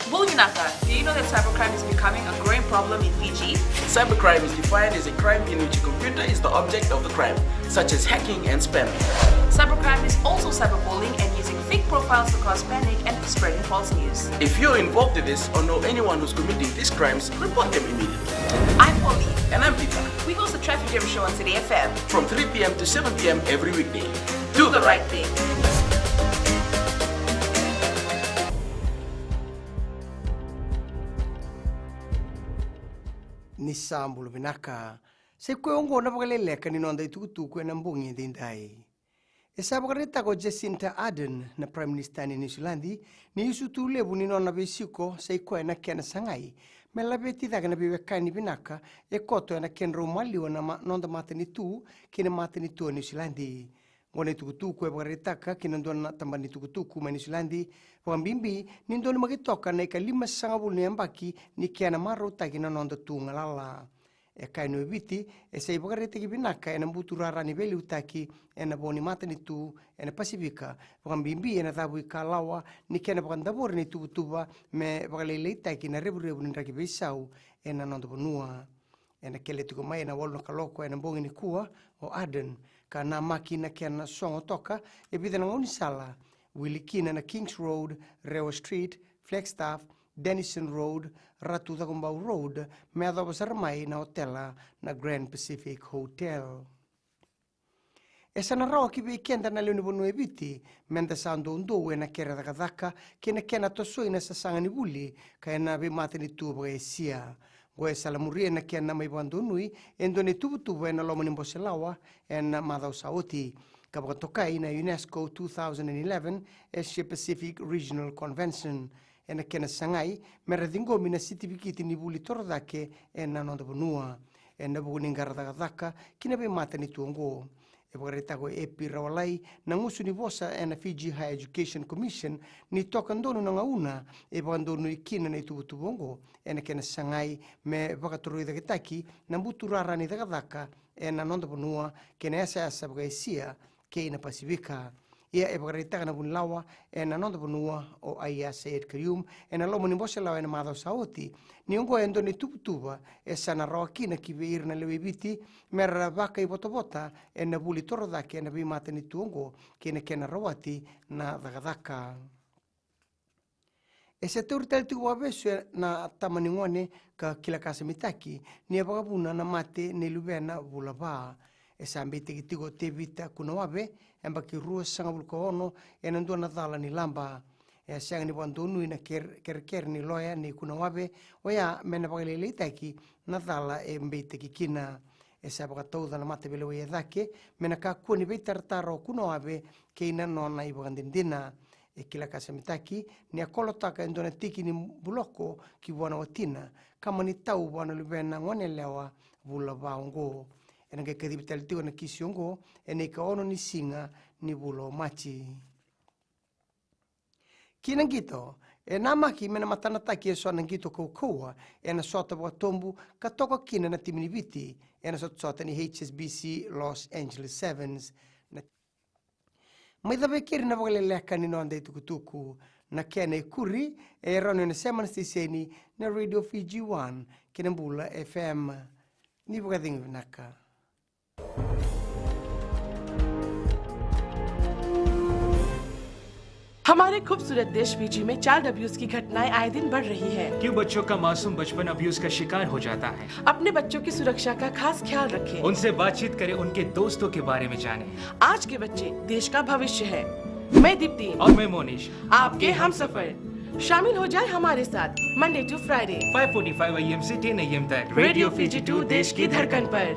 Bulginaka, do you know that cybercrime is becoming a growing problem in Fiji? Cybercrime is defined as a crime in which a computer is the object of the crime, such as hacking and spamming. Cybercrime is also cyberbullying and using fake profiles to cause panic and spreading false news. If you're involved in this or know anyone who's committing these crimes, report them immediately. I'm Polly. And I'm Peter. We host the Traffic Jam Show on City FM. From 3 p.m. to 7 p.m. every weekday. Do the right thing. Nisambulu vinaka se kweongo na pakaleleka ninonda itukutuku na mbungi dindai. Esabakarita ko Jacinda Ardern na Prime Minister ni New Zealand ni isutu lebu ninona besiko se kwe na kena sangai melabeti daga na biwekani vinaka ekoto na kenro maliwa na nonda matani tu kina matani tu New Zealand. Ngone tukutuku ebakarita kina ndona tambani tukutuku ma New Zealand pambimbi ni ndona magitoka na ikalima sangabulu ni ambaki ni kena maro takina nonda tu ngalala. Kaino eviti se ibakarete ki binaka ena mbuturara ni beli utaki ena boni matani tu ena pasifika pambimbi ena tabu ikalawa ni kena pakandabor ni tubutuba me pakalele itaki na rebu ni raki besau ena nondo bonua ena kele tuko mai ena wolno kaloko ena bongi ni kuwa o Ardern kana makina kena songo toka ebida na ngoni sala wilikina na Kings Road, Rewa Street, Flagstaff, Denison Road, Ratu Tagumbau Road, meado basarmai na hotela na Grand Pacific Hotel. Esa na roa ki weekenda na leoni bonu ebiti, menda sando undowe na kera dakadaka, kena kena tosoi na sasanga ni buli, kaya na bimate ni tuba esia. Goe salamuria na kena mai bandunui, endo ni tubu na loma ni mboselawa, en madao saoti. Kapakatokai na UNESCO 2011 Asia Pacific Regional Convention. Ena kena sangai meredingo mina certificate ni buli torodake ena nonda bonua ena buni ngaradaka kina be mata ni tuongo e bagareta go epi rawalai na ngusu ni vosa ena Fiji Higher Education Commission ni toka ndono na ngauna e bandono ikina ni tubongo ena kena sangai me bagatoro idakitaki na mbuturara ni dakadaka ena nonda bonua kena esa sabgaisia ke ina pasifika ia e bagarita na bunlawa e na nonda bonua o aia Said Karium e na lomo ni mbose lawa e na madao saoti ni ongo endo ni tuputuba e sana roa kina ki veir na lewibiti mera baka i botobota e na buli torodake e na bimata ni tuongo kina kena rawati na dagadaka. E se teuritel tu wabesu na tamaningone ka kila kasa mitaki ni e bagabuna na mate ni lubena bulaba. E sambete ki tigo te vita kuna wabe emba ki rua sanga bulko ono e nandua na dhala ni lamba e sanga ni bandonu ina ker ni loya ni kuna wabe o ya mena pagalele itaki na dhala e mbete ki kina e sabaka tauda na mate bele wea dhake mena ka kua ni beitartaro kuna wabe ke ina nona i bagandindina e kila kasa mitaki ni akolotaka endona tiki ni buloko ki wana watina kama ni tau wana lubena ngone lewa vula vaongo. Ena ke kadibital tiwa na kisiongo ene ka ono ni singa ni bulo machi. Kina ngito e namaki mena matana taki e so na ngito kokoa ena sota wa tombu katoka kina na timini biti ena sota ni HSBC Los Angeles Sevens. Mai dabe kiri na wagaleleka ni noanda itukutuku na kena kuri e rono na semana stiseni na Radio Fiji 1 kina mbula FM. Ni wagadingu vinaka. हमारे खूबसूरत देश फिजी में child abuse की घटनाएं आए दिन बढ़ रही है। क्यों बच्चों का मासूम बचपन अब्यूज का शिकार हो जाता है? अपने बच्चों की सुरक्षा का खास ख्याल रखें। उनसे बातचीत करें, उनके दोस्तों के बारे में जानें। आज के बच्चे देश का भविष्य है। मैं दीप्ति और मैं मोनिश, आपके हमसफर। शामिल हो जाए हमारे साथ मंडे टू फ्राइडे 5:45 AM से 10 AM तक रेडियो फिजी 2 देश की धड़कन पर।